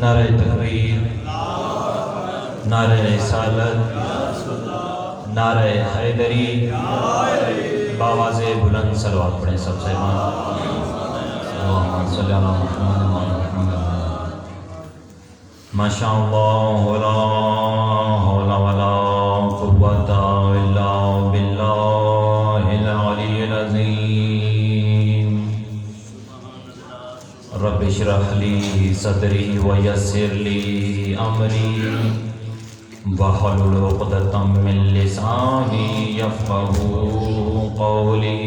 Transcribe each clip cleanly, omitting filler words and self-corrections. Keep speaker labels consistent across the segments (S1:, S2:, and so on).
S1: نعرہ تکبیر، نعرہ رسالت، نعرہ حیدری، باواز بلند صلوات پڑھیں سب سے اللہم صلی اللہ محمد ما شاء اللہ لا حول ولا قوة الا باللہ العلی العظیم رب اشرح لی صدری ویسر لی امری واحلل عقدۃ من لسانی یفقہوا قولی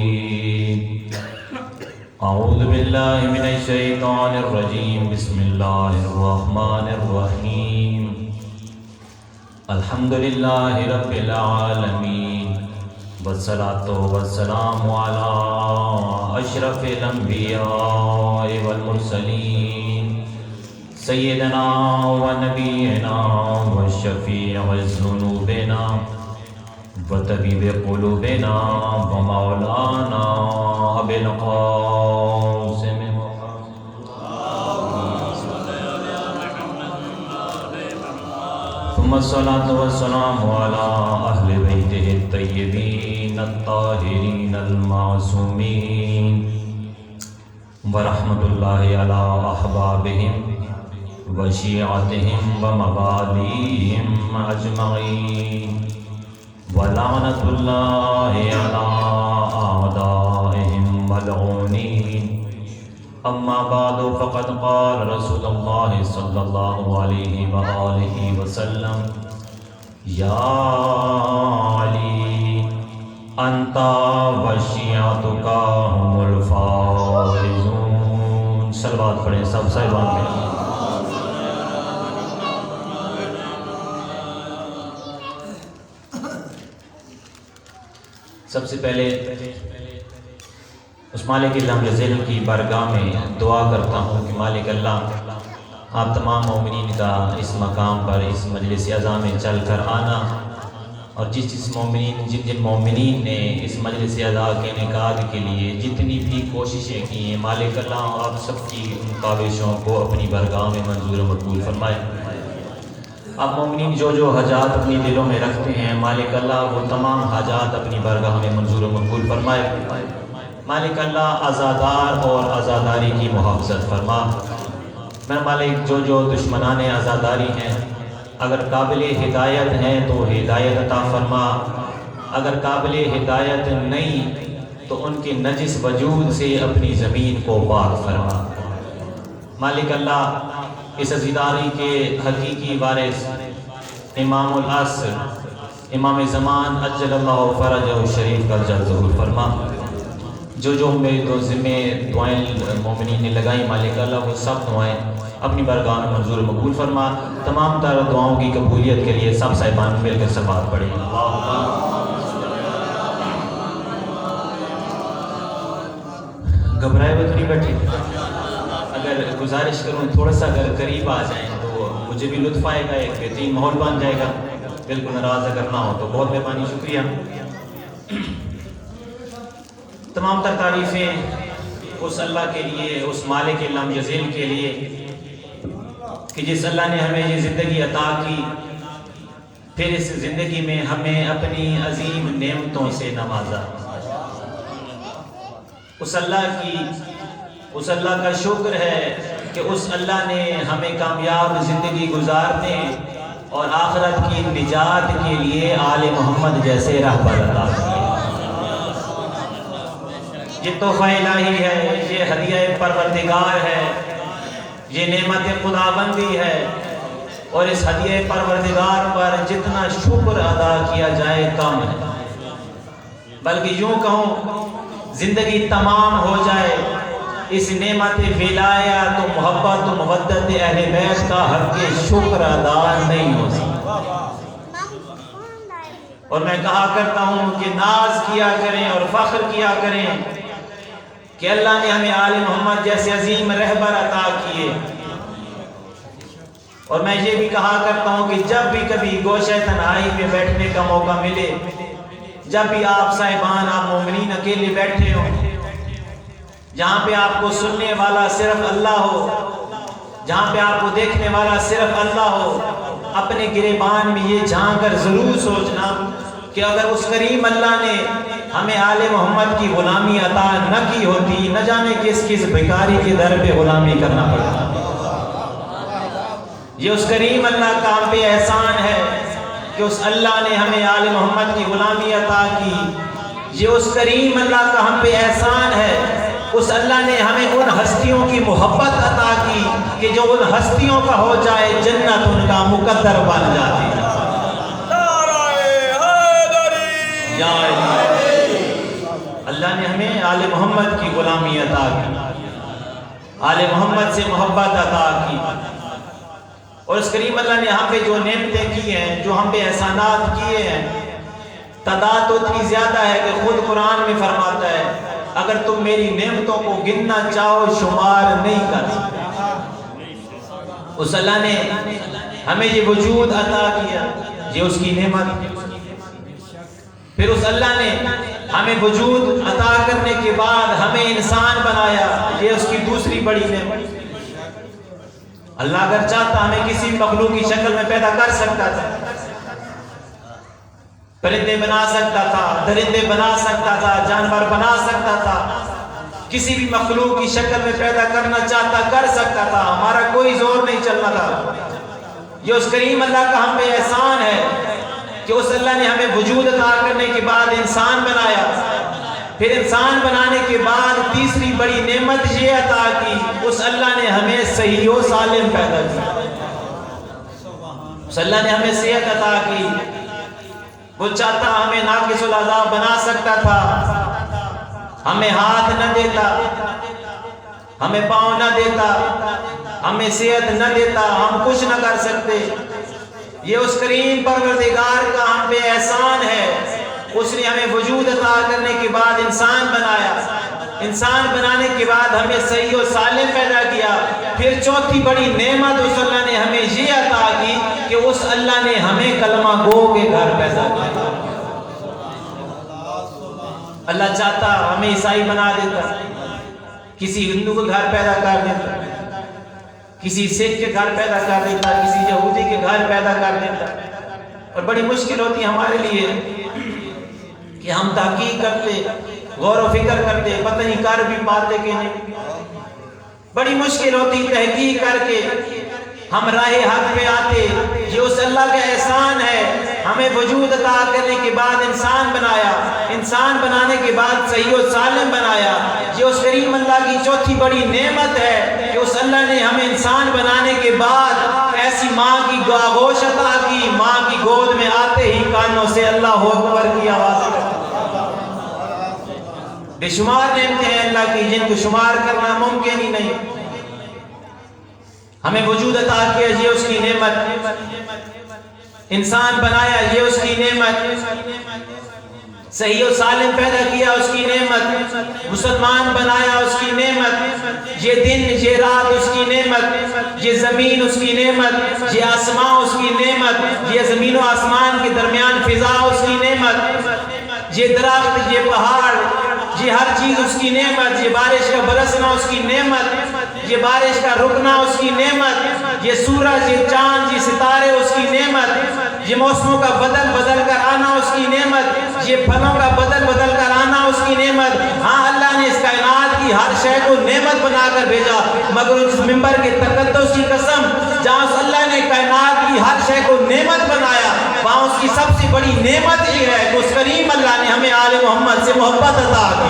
S1: اعوذ باللہ من الشیطان الرجیم بسم اللہ الرحمن الرحیم الحمد للہ رب العالمین والصلاة والسلام علی اشرف الانبیاء والمرسلین سیدنا و نبینا و شفیع ذنوبنا و طبیب قلوبنا و مولانا ابی القاسم ثم الصلاة والسلام على اہل بیتہ الطیبین الطاہرین المعصومین ورحمۃ اللہ علی احبابہم وشیعتہم وموالیہم اجمعین ولعنۃ اللہ علی اعدائہم ملعونین اما بعد فقد قال رسول اللہ صلی اللہ علیہ وآلہ وسلم یا علی انت وشیعتک هم الفائزون صلوات پڑھیں سب صاحبان میں سب سے پہلے اس مالک لم یزل کی بارگاہ میں دعا کرتا ہوں کہ مالک اللہ آپ تمام مومنین کا اس مقام پر اس مجلس اعزاں میں چل کر آنا اور جس مومنین نے اس مجلس اعزاں کے انعقاد کے لیے جتنی بھی کوششیں کی ہیں مالک اللہ آپ سب کی ان کاوشوں کو اپنی بارگاہ میں منظور و مقبول فرمائے۔ آپ مومنین جو حاجات اپنی دلوں میں رکھتے ہیں مالک اللہ وہ تمام حاجات اپنی بارگاہ میں منظور و مقبول فرمائے۔ مالک اللہ عزادار اور عزاداری کی محافظت فرما۔ میں مالک جو دشمنان عزاداری ہیں اگر قابل ہدایت ہیں تو ہدایت عطا فرما، اگر قابل ہدایت نہیں تو ان کے نجس وجود سے اپنی زمین کو پاک فرما۔ مالک اللہ اس عزاداری کے حقیقی وارث امام العصر امام زمان اجل اللہ فرجہ الشریف کا جل ظہور فرما۔ جو میرے دو ذمے دعائیں مومنین نے لگائیں مالک اللہ وہ سب دعائیں اپنی بارگاہ میں منظور مقبول فرما۔ تمام تر دعاؤں کی قبولیت کے لیے سب صاحبان مل کر صلوات پڑھیں۔ گھبرائے ہوئے تو نہیں بیٹھے؟ اگر گزارش کروں تھوڑا سا اگر قریب آ جائیں تو مجھے بھی لطف آئے گا، ایک بہترین ماحول بن جائے گا۔ بالکل ناراض اگر نہ ہو تو بہت مہربانی، شکریہ۔ تمام تر تعریفیں اس اللہ کے لیے، اس مالک لم یزل کے لیے کہ جس اللہ نے ہمیں یہ زندگی عطا کی، پھر اس زندگی میں ہمیں اپنی عظیم نعمتوں سے نوازا۔ اس اللہ کا شکر ہے کہ اس اللہ نے ہمیں کامیاب زندگی گزارنے اور آخرت کی نجات کے لیے آل محمد جیسے رہبر عطا کیے۔ یہ تحفہ الہی ہے، یہ ہدیہ پروردگار ہے، یہ نعمت خداوندی ہے، اور اس ہدیہ پروردگار پر جتنا شکر ادا کیا جائے کم ہے، بلکہ یوں کہوں زندگی تمام ہو جائے اس نعمت ولایت و محبت و مودت اہل بیت کا حق شکر ادا نہیں ہو سکتا۔ اور میں کہا کرتا ہوں کہ ناز کیا کریں اور فخر کیا کریں کہ اللہ نے ہمیں آل محمد جیسے عظیم رہبر عطا کیے۔ اور میں یہ بھی کہا کرتا ہوں کہ جب بھی کبھی گوشہ تنہائی پہ بیٹھنے کا موقع ملے، جب بھی آپ صاحبان آپ مومنین اکیلے بیٹھے ہوں، جہاں پہ آپ کو سننے والا صرف اللہ ہو، جہاں پہ آپ کو دیکھنے والا صرف اللہ ہو، اپنے گریبان میں یہ جھانک کر ضرور سوچنا کہ اگر اس کریم اللہ نے ہمیں آل محمد کی غلامی عطا نہ کی ہوتی، نہ جانے کس کس بھکاری کے در پہ غلامی کرنا پڑتا۔ یہ اس کریم اللہ کا ہم پہ احسان ہے کہ اس اللہ نے ہمیں آل محمد کی غلامی عطا کی۔ یہ اس کریم اللہ کا ہم پہ احسان ہے، اس اللہ نے ہمیں ان ہستیوں کی محبت عطا کی کہ جو ان ہستیوں کا ہو جائے جنت ان کا مقدر بن جاتی ہے۔ اللہ نے ہمیں آل محمد کی غلامی عطا کی، آل محمد سے محبت عطا کی، اور اس کریم اللہ نے ہم پہ جو نعمتیں کی ہیں، جو ہم پہ احسانات کیے ہیں، تعداد تو اتنی زیادہ ہے کہ خود قرآن میں فرماتا ہے اگر تم میری نعمتوں کو گننا چاہو شمار نہیں کر سکتے۔ اس اللہ نے ہمیں یہ وجود عطا کیا، یہ اس کی نعمت۔ پھر اس اللہ نے ہمیں وجود عطا کرنے کے بعد ہمیں انسان بنایا، یہ اس کی دوسری بڑی نعمت۔ اللہ اگر چاہتا ہمیں کسی مخلوق کی شکل میں پیدا کر سکتا تھا، پرندے بنا سکتا تھا، درندے بنا سکتا تھا، جانور بنا سکتا تھا، کسی بھی مخلوق کی شکل میں پیدا کرنا چاہتا کر سکتا تھا، ہمارا کوئی زور نہیں چلنا تھا۔ یہ اس کریم اللہ کا ہم پہ احسان ہے کہ اس اللہ نے ہمیں وجود عطا کرنے کے بعد انسان بنایا۔ پھر انسان بنانے کے بعد تیسری بڑی نعمت یہ عطا کی، اس اللہ نے ہمیں صحیح و سالم پیدا کیا۔ اس اللہ نے ہمیں صحت عطا کی، وہ چاہتا ہمیں ناقص الاعضاء بنا سکتا تھا، ہمیں ہاتھ نہ دیتا، ہمیں پاؤں نہ دیتا، ہمیں صحت نہ دیتا، ہم کچھ نہ کر سکتے۔ یہ اس کریم پروردگار کا ہم پہ احسان ہے، اس نے ہمیں وجود عطا کرنے کے بعد انسان بنایا، انسان بنانے کے بعد ہمیں صحیح و سالم پیدا کیا۔ پھر چوتھی بڑی نعمت اس اللہ نے ہمیں یہ عطا کی کہ اس اللہ نے ہمیں کلمہ گو کے گھر پیدا کیا۔ اللہ چاہتا ہمیں عیسائی بنا دیتا، کسی ہندو کو گھر پیدا کر دیتا، کسی سکھ کے گھر پیدا کر دیتا، کسی یہودی کے گھر پیدا کر دیتا، اور بڑی مشکل ہوتی ہمارے لیے کہ ہم تحقیق کرتے، غور و فکر کرتے، پتہ نہیں کر بھی پاتے کہ نہیں۔ بڑی مشکل ہوتی تحقیق کر کے ہم راہ حق پہ آتے۔ یہ اس اللہ کا احسان ہے، ہمیں وجود عطا کرنے کے بعد انسان بنایا، انسان بنانے کے بعد صحیح و سالم بنایا۔ یہ اس کریم اللہ کی چوتھی بڑی نعمت ہے کہ اس اللہ نے ہمیں انسان بنانے کے بعد ایسی ماں کی آغوش عطا کی، ماں کی گود میں آتے ہی کانوں سے اللہ اکبر کی آواز آئی۔ بے شمار نعمتیں ہیں اللہ کی جن کو شمار کرنا ممکن ہی نہیں۔ ہمیں وجود عطا کیا، یہ اس کی نعمت۔ انسان بنایا، یہ اس کی نعمت۔ صحیح و سالم پیدا کیا، اس کی نعمت۔ مسلمان بنایا، اس کی نعمت۔ یہ دن یہ رات اس کی نعمت، یہ زمین اس کی نعمت، یہ آسمان اس کی نعمت، یہ زمین و آسمان کے درمیان فضا اس کی نعمت، یہ درخت، یہ پہاڑ، یہ ہر چیز اس کی نعمت، یہ بارش کا برسنا اس کی نعمت، یہ بارش کا رکنا اس کی نعمت، یہ سورج، یہ چاند، یہ ستارے اس کی نعمت، یہ موسموں کا بدل بدل کر آنا اس کی نعمت، یہ پھلوں کا بدل بدل کر آنا اس کی نعمت۔ ہاں اللہ نے اس کائنات کی ہر شے کو نعمت بنا کر بھیجا، مگر اس ممبر کے تقدس کی قسم، جہاں اس اللہ نے کائنات کی ہر شے کو نعمت بنایا، وہاں اس کی سب سے بڑی نعمت یہ ہے کہ اس کریم اللہ نے ہمیں آل محمد سے محبت عطا کی۔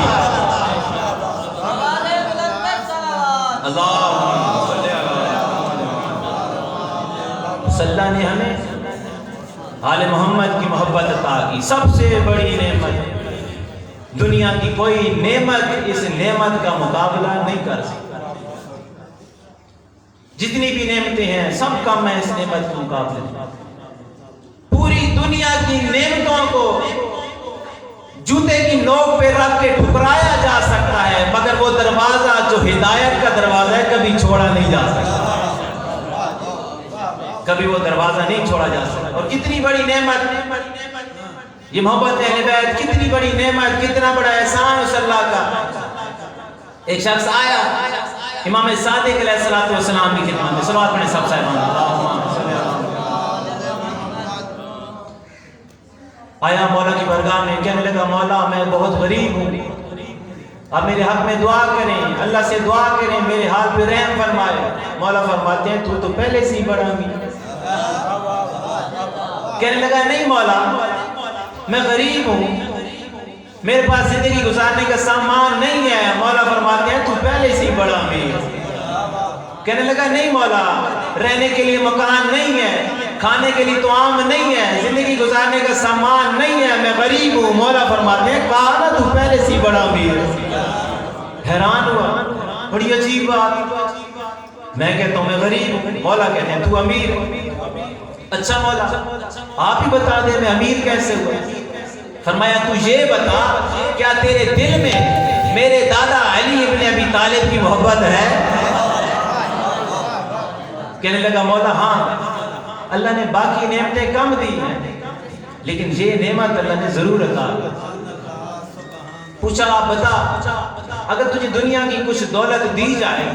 S1: اللہ نے ہمیں آل محمد کی محبت عطا کی، سب سے بڑی نعمت۔ دنیا کی کوئی نعمت اس نعمت کا مقابلہ نہیں کر سکتا۔ جتنی بھی نعمتیں ہیں سب کم ہیں اس نعمت کے مقابلے میں۔ پوری دنیا کی نعمتوں کو جوتے کی نوک پہ رکھ کے ٹھکرایا جا سکتا ہے، مگر وہ دروازہ جو ہدایت کا دروازہ ہے کبھی چھوڑا نہیں جا سکتا، کبھی وہ دروازہ نہیں چھوڑا جا سکتا۔ اور کتنی بڑی نعمت یہ محبت اہل بیت، کتنی بڑی نعمت، کتنا بڑا احسان اس اللہ کا۔ ایک شخص آیا امام صادق علیہ السلام کی خدمت میں صلوات پڑھیں سب صاحبان آیا مولا کی بارگاہ میں، کہنے لگا مولا میں بہت غریب ہوں، آپ میرے حق میں دعا کریں، اللہ سے دعا کریں، میرے حال پہ رحم فرمائے۔ مولا فرماتے ہیں تو پہلے سے ہی بڑا امیر۔ کہنے لگا نہیں مولا میں غریب ہوں، میرے پاس زندگی گزارنے کا سامان نہیں ہے۔ مولا فرماتے ہیں تو پہلے سے ہی بڑا امیر۔ کہنے لگا نہیں مولا رہنے کے لیے مکان نہیں ہے، کھانے کے لیے طعام نہیں ہے، زندگی گزارنے کا سامان نہیں ہے، میں غریب ہوں۔ مولا فرماتے ہیں کہا نا تو پہلے سے ہی بڑا امیر۔ حیران ہوا، بڑی عجیب بات، میں کہتا ہوں میں غریب ہوں، مولا کہتے ہیں تو امیر۔ اچھا مولا آپ ہی بتا دے میں امیر کیسے ہوا؟ فرمایا تو یہ بتا کیا تیرے دل میں میرے دادا علی ابن ابی طالب کی محبت ہے؟ کہنے لگا مولا ہاں اللہ نے باقی نعمتیں کم دی ہیں لیکن یہ نعمت اللہ نے ضرور عطا کی۔ پوچھا آپ بتا اگر تجھے دنیا کی کچھ دولت دی جائے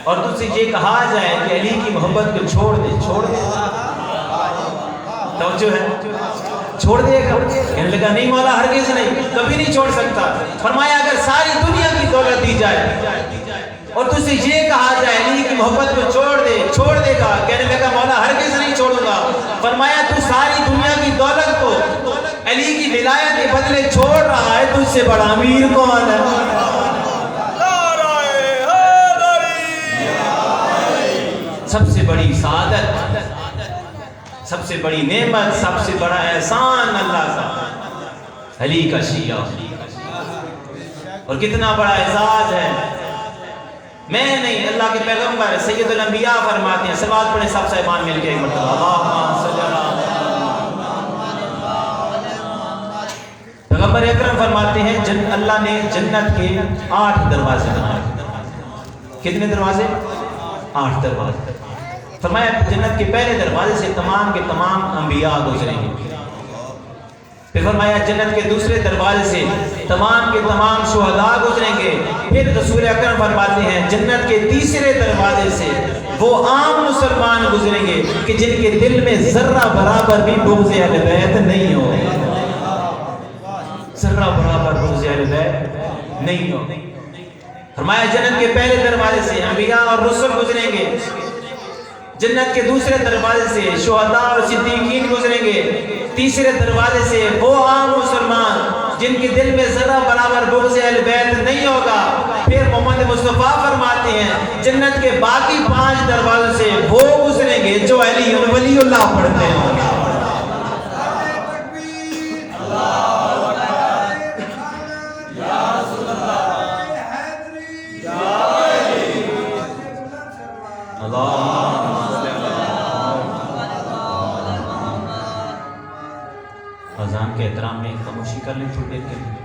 S1: اور تجھ سے یہ کہا جائے کہ علی کی محبت کو چھوڑ دے، چھوڑ دے؟ توجہ ہے، چھوڑ دے گا؟ کہنے لگا نہیں مولا ہرگز نہیں، کبھی نہیں چھوڑ سکتا۔ فرمایا اگر ساری دنیا کی دولت دی جائے اور تجھ سے یہ کہا جائے علی کی محبت کو چھوڑ دے، چھوڑ دے گا؟ کہنے لگا مولا ہرگز نہیں چھوڑوں گا۔ فرمایا تو ساری دنیا کی دولت کو علی کی ولایت کے بدلے چھوڑ رہا ہے، تجھ سے بڑا امیر کون ہے؟ سب سے بڑی سعادت، سب سے بڑی نعمت، سب سے بڑا احسان اللہ کا علی کا شیعہ، اور کتنا بڑا اعزاز ہے۔ میں نہیں اللہ کے پیغمبر سید الانبیاء فرماتے ہیں، صلوات پڑھیں سب صاحبان مل کے ایک مرتبہ اللہم صلی اللہ۔ پیغمبر اکرم فرماتے ہیں اللہ نے جنت کے 8 دروازے بنائے۔ کتنے دروازے؟ 8 دروازے۔ فرمایا جنت کے پہلے دروازے سے تمام کے تمام انبیاء گزریں گے، پھر فرمایا جنت کے دوسرے دروازے سے تمام کے تمام شہداء گزریں گے، پھر رسول اکرم فرماتے ہیں جنت کے تیسرے دروازے سے وہ عام مسلمان گزریں گے کہ جن کے دل میں ذرہ برابر بھی بغض اہل بیت نہیں ہو، ذرہ برابر بغض اہل بیت نہیں ہو۔ فرمایا جنت کے پہلے دروازے سے انبیاء اور رسل گزریں گے، جنت کے دوسرے دروازے سے شہداء اور صدیقین گزریں گے، تیسرے دروازے سے وہ عام مسلمان جن کے دل میں ذرہ برابر بغض اہل بیت نہیں ہوگا۔ پھر محمد مصطفیٰ فرماتے ہیں جنت کے باقی 5 دروازوں سے وہ گزریں گے جو علی ولی اللہ پڑھتے ہیں۔ اذان کے احترام میں خاموشی کر لیں تھوڑی دیر کے لیے۔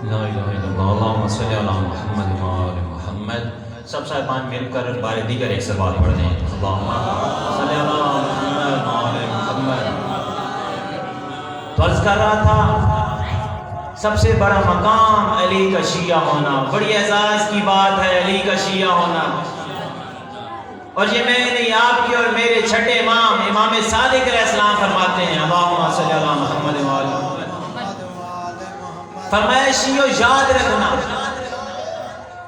S1: لا الہ الا اللہ اللہم صلی علی محمد و آل محمد. سب صاحبان مل کر بار دیگر ایک سوال پڑھ دیں. اللہم صلی علی محمد و آل محمد. تو عرض کر رہا تھا سب سے بڑا مقام علی کا شیعہ ہونا. بڑی اعزاز کی بات ہے علی کا شیعہ ہونا. اور یہ میں نہیں آپ کی اور میرے چھٹے امام امام صادق علیہ السلام فرماتے ہیں اللہم صلی علی محمد و آل محمد. فرمایا شیعو یاد رکھنا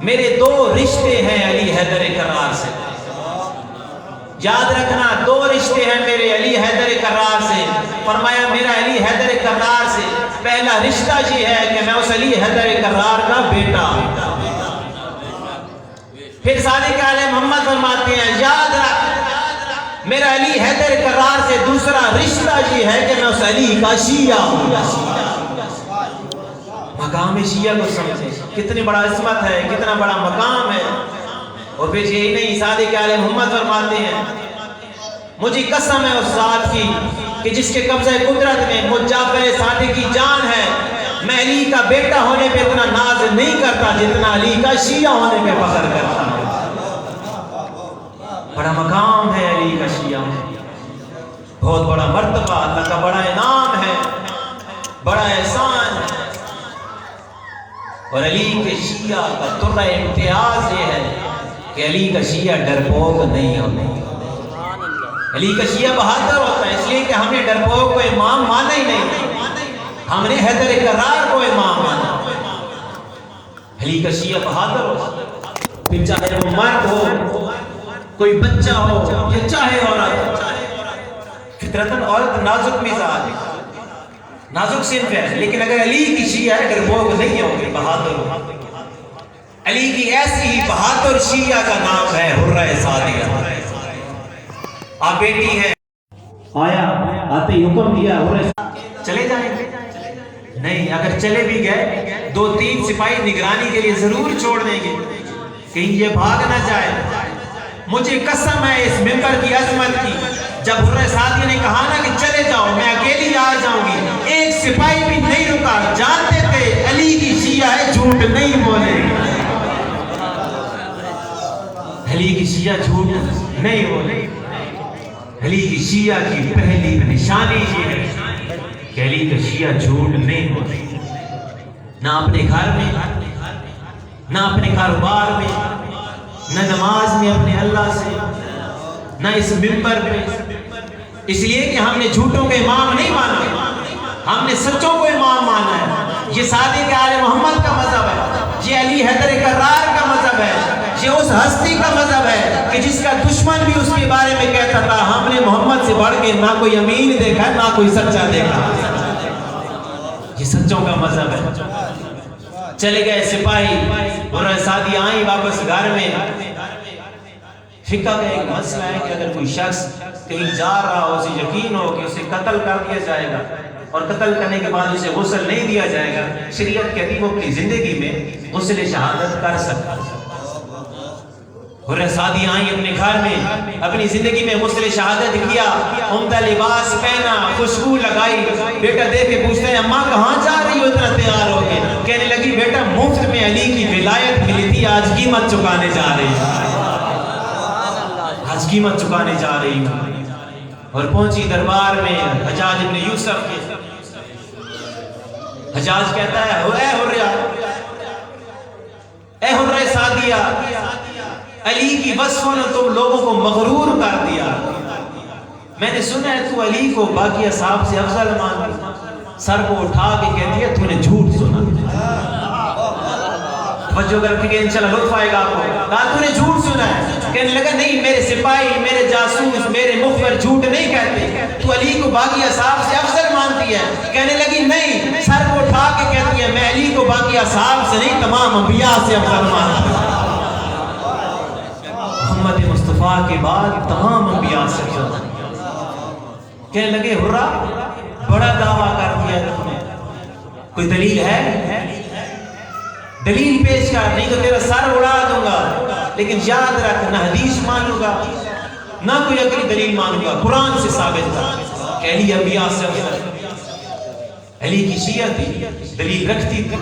S1: میرے دو رشتے ہیں علی حیدر کرار سے. یاد رکھنا دو رشتے ہیں میرے علی حیدر کرار سے. فرمایا میرا علی حیدر کرار سے پہلا رشتہ یہ ہے کہ میں اس علی حیدر کرار کا بیٹا ہوں. پھر صادق علیہ محمد فرماتے ہیں یاد رکھ میرا علی حیدر کرار سے دوسرا رشتہ یہ ہے کہ میں اس علی کا شیعہ ہوں. مقام شیعہ کو سمجھیں کتنی بڑا عظمت ہے, کتنا بڑا مقام ہے. اور پھر یہی نہیں صادق علیہ محمد فرماتے ہیں مجھے قسم ہے اس ذات کی کہ جس کے قبضہ قدرت میں مجھ جعفر صادق کی جان ہے, میں علی کا بیٹا ہونے پہ اتنا ناز نہیں کرتا جتنا علی کا شیعہ ہونے پہ فخر کرتا ہوں. بڑا مقام ہے علی کا شیعہ, بہت بڑا مرتبہ, اللہ کا بڑا انعام ہے, بڑا احسان ہے. اور علی کے شیعہ کا ترہ امتیاز یہ ہے کہ علی کا شیعہ ڈرپوک نہیں ہوتا. علی کا شیعہ بہادر ہوتا ہے اس لیے کہ ہم نے ڈرپوک کو امام مانا ہی نہیں, ہم نے حیدر کرار کو امام مانا. علی کا شیعہ بہادر ہوتا ہے پھر چاہے وہ مرد ہو, کوئی بچہ ہو یا چاہے عورت. فطرتاً عورت نازک مزاج نازک صنف ہے, لیکن اگر علی کی شیعہ ہے ڈرپوک نہیں ہوگی, بہادر ہو. علی کی ایسی ہی بہادر شیعہ کا نام ہے حرہ صادقہ. آپ بیٹی ہیں آیا آتے ہی حکم دیا چلے جائیں نہیں, اگر چلے بھی گئے 2-3 سپاہی نگرانی کے لیے ضرور چھوڑ دیں گے کہیں یہ بھاگ نہ جائے. مجھے قسم ہے اس ممبر کی عظمت کی, جب حرہ صادقہ نے کہا نا کہ چلے جاؤ میں اکیلی آ جاؤں گی, ایک سپاہی بھی نہیں رکا. جانتے تھے علی کی شیعہ ہے جھوٹ نہیں بولے, علی کی شیعہ جھوٹ نہیں بولے. علی کی شیعہ کی پہلی نشانی یہ ہے کہ علی کا شیعہ جھوٹ نہیں بولے. نہ اپنے گھر میں, نہ اپنے کاروبار میں, نہ نماز میں اپنے اللہ سے, نہ اس ممبر پہ. اس لیے کہ ہم نے جھوٹوں کے امام نہیں مانا, ہم نے سچوں کو امام مانا ہے. یہ صادق علیہ محمد کا مذہب ہے, یہ علی حیدر کرار کا مذہب ہے, یہ اس ہستی کا مذہب ہے کہ جس کا دشمن بھی اس کے بارے میں کہتا تھا ہم نے محمد سے بڑھ کے نہ کوئی امین دیکھا نہ کوئی سچا دیکھا. یہ سچوں کا مذہب ہے. چلے گئے سپاہی اور صادقہ آئیں واپس گھر میں. فقہ کا ایک مسئلہ ہے کہ اگر کوئی شخص کہیں جا رہا ہو, اسے یقین ہو کہ اسے قتل کر دیا جائے گا اور قتل کرنے کے بعد اسے غسل نہیں دیا جائے گا, شریعت کہتی وہ اپنی زندگی میں غسل شہادت کر سکتا. حرہ صادقہ آئیں اپنے گھر میں, اپنی زندگی میں غسل شہادت کیا, عمدہ لباس پہنا, خوشبو لگائی. بیٹا دیکھ کے پوچھتا ہے اماں کہاں جا رہی ہو اتنا تیار ہو کے؟ کہنے لگی بیٹا مفت میں علی کی ولایت ملی تھی, آج قیمت چکانے جا رہی ہوں, آج قیمت چکانے جا رہی ہوں. اور پہنچی دربار میں حجاج ابن یوسف کے. حجاج کہتا ہے اے حرہ صادقہ, علی کی وصفوں نے تم لوگوں کو مغرور کر دیا. میں نے سنا ہے تو علی کو باقی اصحاب سے افضل مانتی. سر کو اٹھا کے کہتی ہے تو نے جھوٹ سنا. توجہ کر کے انشاءاللہ لطف آئے گا آپ کو. کہا تو نے جھوٹ سنا ہے. کہنے لگا نہیں میرے سپاہی, میرے جاسوس, میرے مخبر جھوٹ نہیں کہتے, تو علی کو باقی اصحاب سے افضل مانتی ہے. کہنے لگی نہیں, سر کو اٹھا کے کہتی ہے میں علی کو باقی اصحاب سے نہیں تمام انبیاء سے افضل مانتی ہوں. محمد مصطفیٰ کے بعد تمام انبیاء سے افضل. کہنے لگے حرہ بڑا دعویٰ کر دیا تم نے, کوئی دلیل ہے؟ دلیل پیش کر, نہیں تو تیرا سر اڑا دوں گا. لیکن یاد رکھ نہ حدیث مانوں گا نہ کوئی عقلی دلیل مانوں گا, قرآن سے ثابت تھا کہ علی انبیاء سے افضل. علی کی شیعہ تھی, دلیل رکھتی تھی.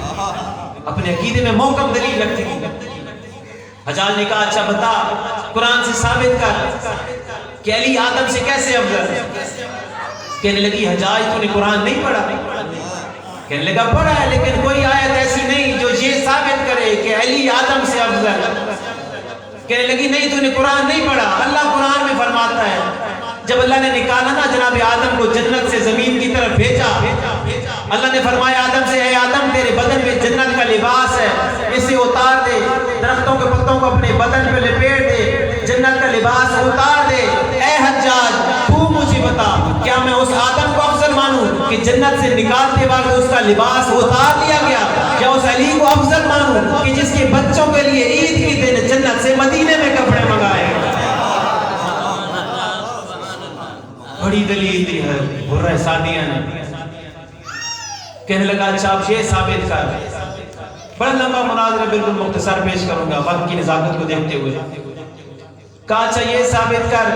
S1: اپنے عقیدے میں محکم دلیل رکھتی تھی. حجاج نے کہا اچھا بتا قرآن سے ثابت کر کہ علی آدم سے کیسے افضل. کہنے لگی حجاج تو نے قرآن نہیں پڑھا. کہنے لگا پڑھا ہے لیکن کوئی آیت ایسی نہیں جو یہ ثابت کرے کہ علی آدم سے افضل. کہنے لگی نہیں تو نے قرآن نہیں پڑھا. اللہ قرآن میں فرماتا ہے جب اللہ نے نکالا نا جناب آدم کو جنت سے زمین کی طرف بھیجا, اللہ نے فرمایا آدم سے اے آدم تیرے بدن میں جنت کا لباس ہے, اسے اتار دے, درختوں کے پتوں کو اپنے بدن پہ لپیٹ دے, جنت کا لباس اتار دے. اے حجاج تو مجھے بتا کیا میں اس آدم کو افضل مانوں کہ جنت سے نکالتے وقت اس کا لباس اتار دیا گیا, یا اس علی کو افضل مانوں کہ جس کے بچوں کے لیے عید کے دن جنت سے مدینے میں کپڑے منگائے. بڑی دلیل دی ہے برہ سادیہ نے. کہنے لگا اچھا آپ یہ ثابت کر. بڑا لمبا مناظرہ بالکل مختصر پیش کروں گا وقت کی نزاکت کو دیکھتے ہوئے. کہا اچھا یہ ثابت کر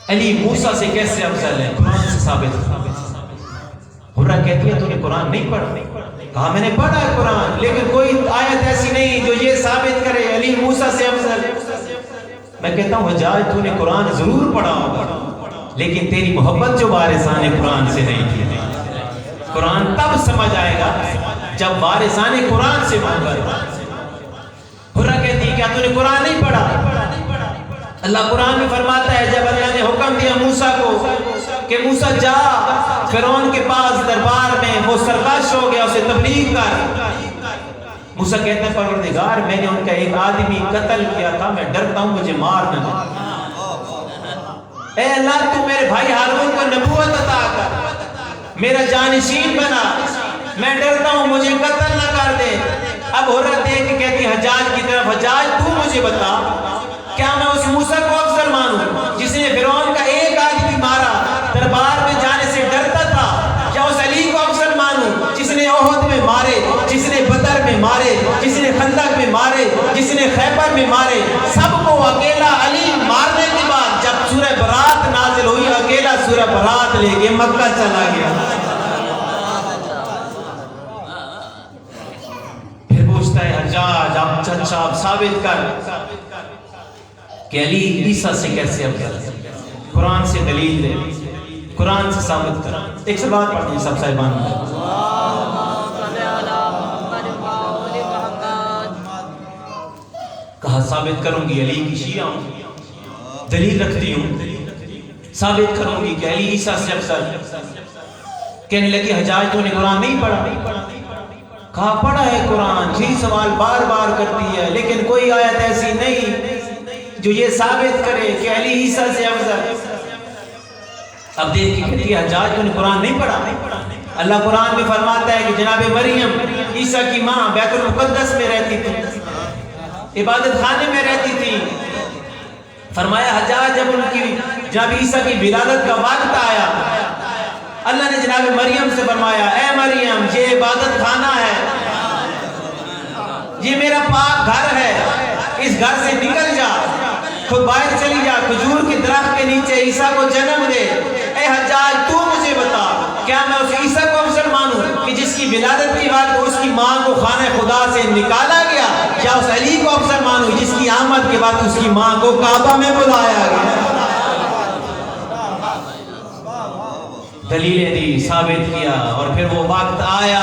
S1: علی موسیٰ سے کیسے افضل ہے. قرآن سے ثابت کر. برہ کہتی ہے تو نے قرآن نہیں پڑھا. کہا میں نے پڑھا ہے قرآن لیکن کوئی آیت ایسی نہیں جو یہ ثابت کرے علی موسیٰ سے افضل. میں کہتا ہوں حجاج تو نے قرآن ضرور پڑھا ہوگا لیکن تیری محبت جو وارثان قرآن سے نہیں تھی. قرآن تب سمجھ آئے گا جب وارثان قرآن سے محبت. برہ کہتی کیا تو نے قرآن نہیں پڑھا. اللہ قرآن میں فرماتا ہے جب اللہ نے حکم دیا موسیٰ کو کہ موسیٰ جا فرعون کے پاس دربار میں, وہ سرکش ہو گیا, اسے تبلیغ کر. موسیٰ کہتے ہیں پروردگار میں نے ان کا ایک آدمی قتل کیا تھا, میں ڈرتا ہوں مجھے مار نہ دے. اے اللہ تو میرے بھائی ہارون کو نبوت عطا کر, میرا جانشین بنا, میں ڈرتا ہوں مجھے قتل نہ کر دے. اب حرت دیکھ کے کہتی حجاج کی طرف حجاج تو مجھے بتا کیا میں اس موسیٰ کو افضل مانوں جس نے فرعون کا ایک آدمی مارا, دربار میں جانے سے ڈرتا تھا, یا اس علی کو افضل مانوں جس نے احد میں مارے, جس نے بدر میں مارے, جس نے خندق میں مارے, جس نے خیبر میں مارے, سب کو اکیلا علی مارنے کے بعد جب سورہ برات نازل ہوئی اکیلا سورہ برات لے کے مکہ چلا گیا. پھر پوچھتا ہے حجاج آپ چچا آپ ثابت کر کہ علی عیسیٰ سے کیسے افضل ہے. قرآن سے دلیل دے, قرآن سے ثابت کر. ایک سے بات پڑھتے ہیں سب صاحبان میں. کہا ثابت کروں گی علی کی شیعہ ہوں, دلیل رکھتی ہوں, ثابت کروں گی کہ علی عیسیٰ سے افضل. کہنے لگی حجاج تو نے قرآن نہیں پڑھا. کہا پڑھا ہے قرآن, یہی سوال بار بار کرتی ہے لیکن کوئی آیت ایسی نہیں جو یہ ثابت کرے کہ علی عیسیٰ سے افضل. اب دیکھ کے کہتی ہے حجاج تو نے قرآن نہیں پڑھا. اللہ قرآن میں فرماتا ہے کہ جناب مریم عیسیٰ کی ماں بیت المقدس میں رہتی تھی, عبادت خانے میں رہتی تھی. فرمایا حجاج جب ان کی جناب عیسیٰ کی ولادت کا وقت آیا اللہ نے جناب مریم سے فرمایا اے مریم یہ عبادت خانہ ہے, یہ میرا پاک گھر ہے, اس گھر سے نکل جا, خود باہر چلی جا, کھجور کے درخت کے نیچے عیسیٰ کو جنم دے. اے حجاج تو مجھے بتا کیا میں اس عیسیٰ کو افضل مانوں کہ جس کی ولادت کی بات اس کی ماں کو خانہ خدا سے نکالا گیا, یا اس علی کو افضل مانوں جس کی آمد کے بعد اس کی ماں کو کعبہ میں بلایا گیا. دلیلیں دی, ثابت کیا. اور پھر وہ وقت آیا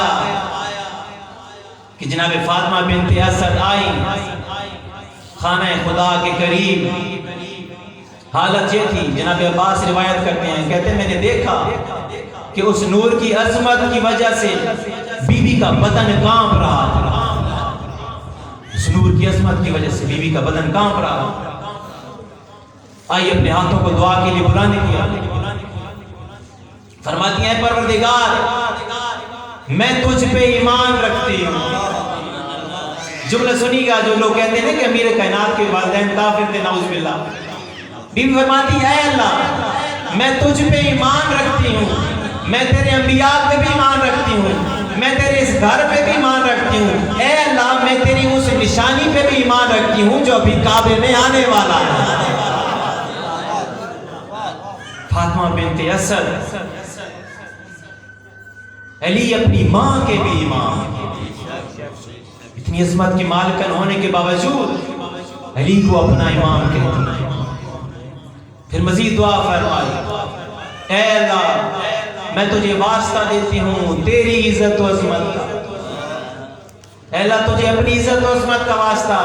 S1: کہ جناب فاطمہ بنت اسد آئی خانہ خدا کے قریب. حالت یہ تھی, جناب عباس روایت کرتے ہیں, کہتے ہیں میں نے دیکھا کہ اس نور کی عظمت کی وجہ سے بی بی کا بدن کانپ رہا تھا. اس نور کی عظمت کی وجہ سے بی بی کا بدن کانپ رہا. آئی اپنے ہاتھوں کو دعا کے لیے بلانے کیا. فرماتی ہیں پروردگار میں تجھ پہ ایمان رکھتی ہوں. جملہ سنی گا جو لوگ کہتے ہیں کہ امیر کائنات کے والدین کافر تھے نعوذ باللہ. بی بی فرماتی ہے اے اللہ میں تجھ پہ ایمان رکھتی ہوں, میں تیرے انبیاء پہ بھی ایمان رکھتی ہوں, میں تیرے اس گھر پہ بھی ایمان رکھتی ہوں. اے اللہ میں تیری اس نشانی پہ بھی ایمان رکھتی ہوں جو ابھی کعبے میں آنے والا ہے. فاطمہ بنت اسد علی اپنی ماں کے بھی ایمان, اتنی عظمت کی مالکن ہونے کے باوجود علی کو اپنا امام کہتی ہے. پھر مزید دعا فرمائی، اے اللہ میں تجھے واسطہ دیتی ہوں تیری عزت و عظمت کا. اے اللہ تجھے اپنی عزت و عظمت کا واسطہ،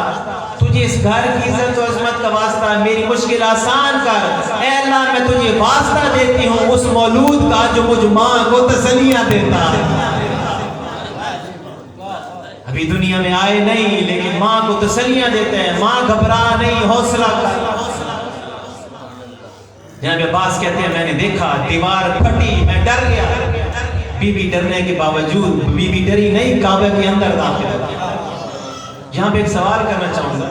S1: تجھے اس گھر کی عزت و عظمت کا واسطہ میری مشکل آسان کر. اے اللہ میں تجھے واسطہ دیتی ہوں اس مولود کا جو مجھ ماں کو تسلیاں دیتا ہے. ابھی دنیا میں آئے نہیں لیکن ماں کو تسلیاں دیتے ہیں. ماں گھبرا نہیں، حوصلہ کر. جناب عباس کہتے ہیں میں نے دیکھا دیوار پھٹی، میں ڈر گیا. بی بی ڈرنے کے باوجود بی بی ڈری نہیں، کعبے کے اندر داخل ہوئی. یہاں پہ ایک سوال کرنا چاہوں گا.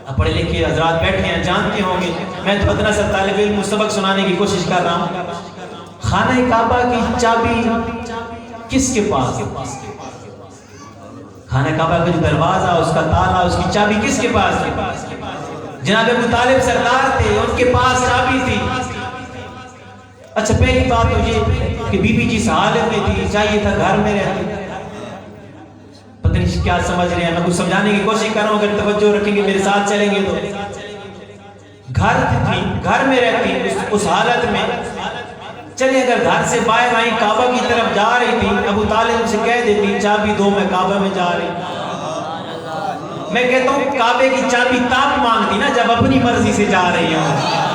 S1: اب پڑھے لکھے حضرات بیٹھے ہیں، جانتے ہوں گے میں تو ادنا سا طالب علم سبق سنانے کی کوشش کر رہا ہوں. خانہ کعبہ کی چابی کس کے پاس؟ خانہ کعبہ کا جو دروازہ، اس کا تالا، اس کی چابی کس کے پاس تھی؟ جناب ابو طالب سردار تھے، ان کے پاس چابی تھی. اچھا پہلی بات تو یہ کہ بی بی جس حالت میں تھی چاہیے تھا گھر میں رہتی. پتہ نہیں کیا سمجھ رہے ہیں، میں کچھ سمجھانے کی کوشش کر رہا ہوں، اگر توجہ رکھیں گے میرے ساتھ چلیں گے تو. گھر تھی، گھر میں رہتی اس حالت میں. چلیے اگر گھر سے باہر آئی کعبہ کی طرف جا رہی تھی، ابو طالب سے کہہ دیتی چابی دو میں کعبہ میں جا رہی. میں کہتا ہوں کعبے کی چابی تب مانگتی نا جب اپنی مرضی سے جا رہی ہوں.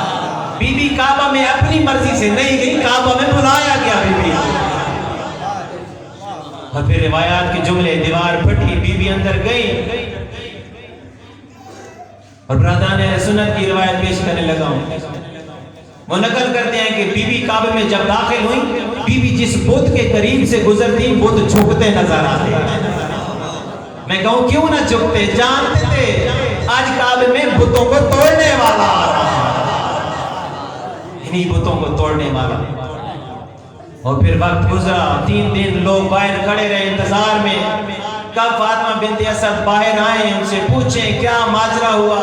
S1: بی بی کعبہ میں اپنی مرضی سے نہیں گئی، کعبہ میں بلایا گیا بی بی. اور پھر روایات کے جملے، دیوار پھٹی، بی بی اندر گئی. اور برادران سنت کی روایت پیش کرنے لگا ہوں. وہ نقل کرتے ہیں کہ بی بی کعبے میں جب داخل ہوئی، بی بی جس بت کے قریب سے گزرتی بت جھکتے نظر آتے. میں کہوں کیوں نہ جھکتے؟ جانتے تھے آج کعبے میں بتوں کو توڑنے والا آ رہا ہے، انہی بتوں کو توڑنے والا. اور پھر وقت گزرا، 3 دن لوگ باہر کھڑے رہے انتظار میں کب فاطمہ بنت اسد باہر آئیں، ان سے پوچھیں کیا ماجرا ہوا.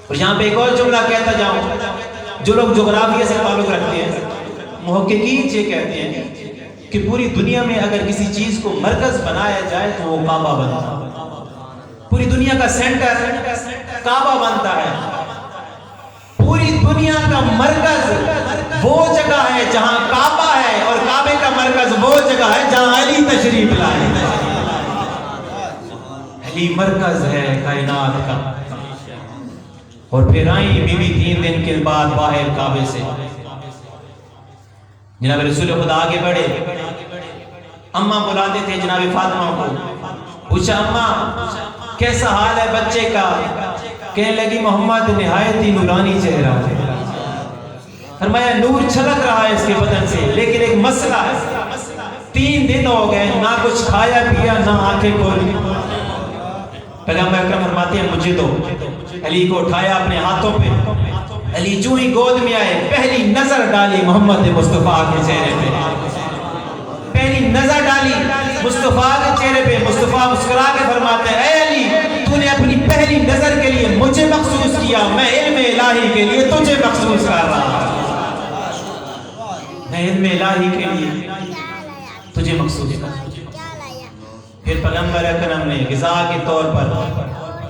S1: اور یہاں پہ ایک اور جملہ کہتا جاؤں. جو لوگ جغرافیہ سے تعلق رکھتے ہیں، محققین یہ کہتے ہیں کہ پوری دنیا میں اگر کسی چیز کو مرکز بنایا جائے تو وہ کعبہ بنتا ہے. پوری دنیا کا سینٹر کعبہ بنتا ہے. پوری دنیا کا مرکز وہ جگہ ہے جہاں کعبہ ہے، اور کعبے کا مرکز وہ جگہ ہے جہاں علی تشریف لائے. علی مرکز ہے کائنات کا. اور پھر آئیں بی بی 3 دن کے بعد باہر کعبے سے. جناب رسول خدا آگے بڑھے، اماں بلاتے تھے جناب فاطمہ کو. پوچھا اماں کیسا حال ہے بچے کا؟ کہنے لگی محمد نہایت ہی نورانی چہرہ ہے. فرمایا نور چھلک رہا ہے اس کے بدن سے، لیکن ایک مسئلہ ہے، 3 دن ہو گئے نہ کچھ کھایا پیا نہ آنکھیں کھولی. پیغمبر اکرم فرماتے ہیں مجھے دو. علی کو اٹھایا اپنے ہاتھوں پہ. علی جو ہی گود میں آئے پہلی نظر ڈالی محمد مصطفیٰ کے چہرے پہ. پہلی نظر ڈالی مصطفیٰ کے چہرے پہ. مصطفیٰ مسکرا کے فرماتے ہیں اے علی تو نے اپنی پہلی نظر کے لیے مجھے مخصوص کیا، میں علم الہی کے لیے تجھے مخصوص کر رہا ہوں. میں علم الہی کے لیے تجھے مخصوص کر رہا ہوں. پھر پیغمبر اکرم نے غذا کے طور پر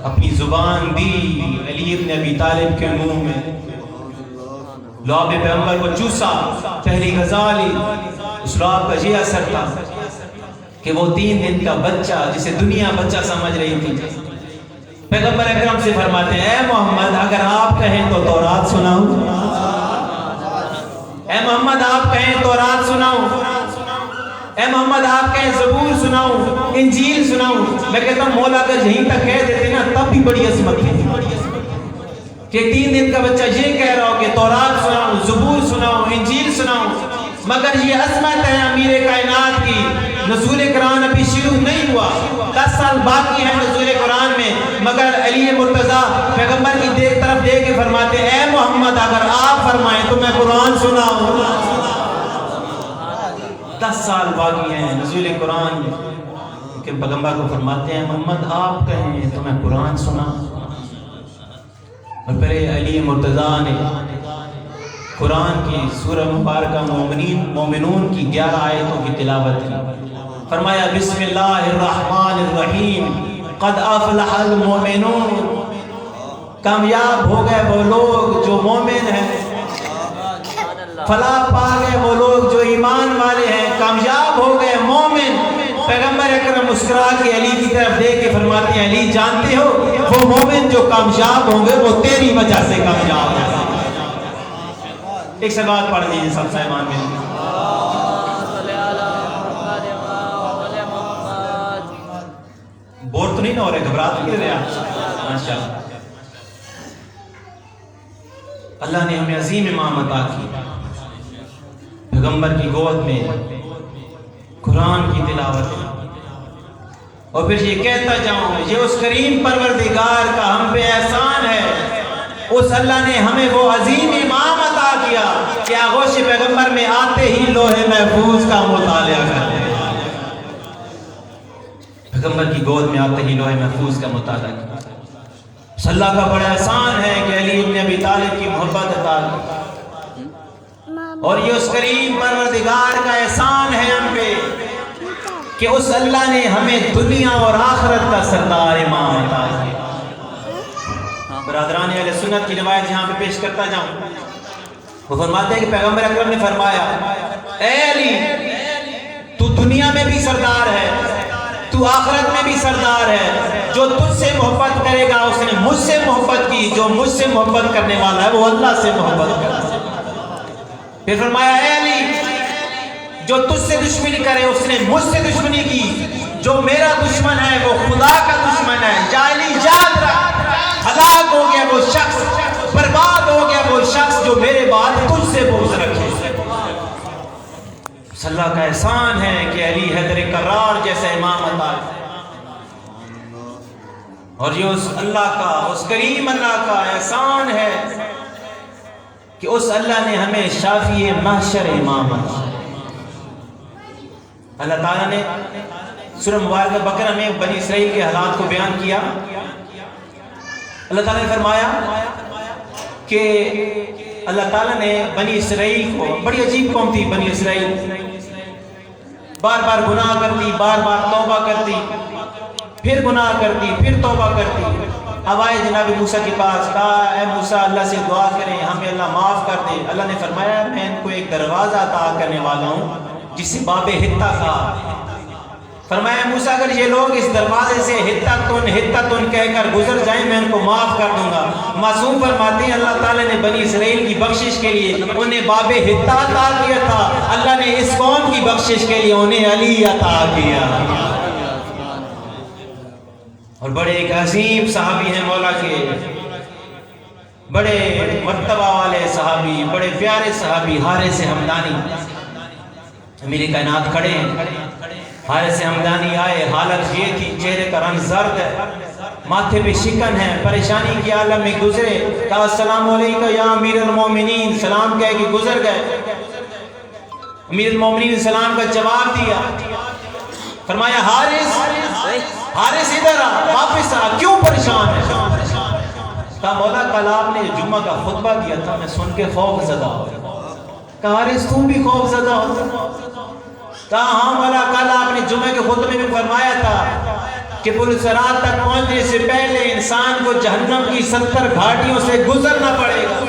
S1: اپنی زبان دی علی ابن ابی طالب کے منہ میں. لعاب پیغمبر کو چوسا، پہلی غذا لی. اس لعاب کا یہ اثر تھا کہ وہ 3 دن کا بچہ جسے دنیا بچہ سمجھ رہی تھی، پیغمبر اکرم سے فرماتے ہیں اے محمد اگر آپ کہیں تو تورات سناؤں. اے محمد آپ کہیں تورات سناؤں. اے محمد آپ کہیں زبور سناؤں، انجیل سناؤں. میں کہتا ہوں مولا اگر یہیں تک کہہ دیتے نا تب بھی بڑی عظمت تھی کہ 3 دن کا بچہ یہ کہہ رہا ہو کہ تورات سناؤں، زبور سناؤں، انجیل سناؤں. مگر یہ عظمت ہے امیر کائنات کی. نزول قرآن ابھی شروع نہیں ہوا، 10 سال باقی ہیں نزول قرآن میں، مگر علی مرتضیٰ پیغمبر کی طرف دیکھ کے فرماتے ہیں اے محمد اگر آپ فرمائیں تو میں قرآن سناؤں. 10 سال باقی ہیں نزول قرآن کہ پیغمبر کو فرماتے ہیں محمد آپ کہیں تو میں قرآن سناؤں. اور پھر علی مرتضیٰ نے قرآن کی سورہ مبارکہ مومنون کی 11 آیتوں کی تلاوت کی. فرمایا بسم اللہ الرحمن الرحیم قد افلح المؤمنون، کامیاب ہو گئے وہ لوگ جو مومن ہیں، فلاح پا گئے وہ لوگ جو ایمان والے ہیں، کامیاب ہو گئے مومن۔ پیغمبر اکرم مسکرا کے علی کی طرف دیکھ کے فرماتے ہیں علی جانتے ہو وہ مومن جو کامیاب ہوں گے وہ تیری وجہ سے کامیاب ہوں گے۔ ایک سے بات پڑھ دیجیے سب سے ایمان میں۔ بور تو نہیں نہ ہو رہے، گھبرات نہیں رہے آپ؟ ماشاءاللہ اللہ نے ہمیں عظیم امام عطا کی، پیغمبر کی گود میں قرآن کی تلاوت، اور پھر یہ کہتا جاؤں یہ اس کریم پروردگار کا ہم پہ احسان ہے، اس اللہ نے ہمیں وہ عظیم امام عطا کیا کہ آغوش پیغمبر میں آتے ہی لوح محفوظ کا مطالعہ کرتے ہیں، پیغمبر کی گود میں آتے ہی لوح محفوظ کا مطالعہ کرتے ہیں۔ اس اللہ کا بڑا احسان ہے کہ علی ابن ابی طالب کی محبت عطا کی، اور یہ اس کریم پروردگار کا احسان ہے ہم پہ کہ اس اللہ نے ہمیں دنیا اور آخرت کا سردار امام عطا کیا۔ برادران اہل سنت کی روایت جہاں پہ پیش کرتا جاؤں، وہ فرماتے ہیں کہ پیغمبر اکرم نے فرمایا اے علی تو دنیا میں بھی سردار ہے، تو آخرت میں بھی سردار ہے، جو تجھ سے محبت کرے گا اس نے مجھ سے محبت کی، جو مجھ سے محبت کرنے والا ہے وہ اللہ سے محبت کرتا ہے۔ پھر فرمایا اے علی جو تجھ سے دشمنی کرے اس نے مجھ سے دشمنی کی، جو میرا دشمن ہے وہ خدا کا دشمن ہے۔ یا علی یاد رکھ ہلاک ہو گیا وہ شخص، برباد ہو گیا وہ شخص جو میرے بعد تجھ سے بغض رکھے۔ اس اللہ کا احسان ہے کہ علی حیدر کرار جیسا امام عطا ہے، اور یہ اس اللہ کا، اس کریم اللہ کا احسان ہے کہ اس اللہ نے ہمیں شافی محشر امام عطا ہے۔ اللہ تعالیٰ نے سورہ مبارکہ بقرہ میں بنی اسرائیل کے حالات کو بیان کیا۔ اللہ تعالیٰ نے فرمایا کہ اللہ تعالیٰ نے بنی اسرائیل کو، بڑی عجیب قوم تھی بنی اسرائیل، بار بار گناہ کرتی، بار بار توبہ کرتی، پھر گناہ کرتی، پھر توبہ کرتی۔ اب آئے جناب موسیٰ کے پاس، کہا اے موسیٰ اللہ سے دعا کریں ہمیں اللہ معاف کر دے۔ اللہ نے فرمایا میں ان کو ایک دروازہ عطا کرنے والا ہوں جسے باب حتہ کہا۔ فرمایا موسیٰ اگر یہ لوگ اس دروازے سے حتتن کہہ کر گزر جائیں میں ان کو معاف کر دوں گا۔ معصوم فرماتے ہیں اللہ تعالیٰ نے بنی اسرائیل کی بخشش کے لیے انہیں باب حتہ عطا کیا تھا، اللہ نے اس قوم کی بخشش کے لیے انہیں علی عطا کیا۔ اور بڑے ایک عظیم صحابی ہیں مولا کے، بڑے مرتبہ والے صحابی، بڑے پیارے صحابی حارث حمدانی، امیر کائنات کھڑے ہیں۔ حارث حمدانی آئے، حالت یہ تھی چہرے کا رنگ زرد ہے، ماتھے پہ شکن ہے، پریشانی کی عالم میں گزرے، کہا السلام علیکم یا امیر المومنین، سلام کہہ کے گزر گئے۔ امیر المومنین نے سلام کا جواب دیا، فرمایا حارث ادھر آ، واپس آ، کیوں پریشان ہے؟ کہا مولا کل آپ نے جمعہ کا خطبہ دیا تھا میں سن کے خوف زدہ ہو گیا۔ کہا حارث تم بھی خوف زدہ ہو؟ کہا ہاں مولا کل آپ نے جمعہ کے خطبے میں فرمایا تھا کہ پل صراط تک پہنچنے سے پہلے انسان کو جہنم کی 70 گھاٹیوں سے گزرنا پڑے گا۔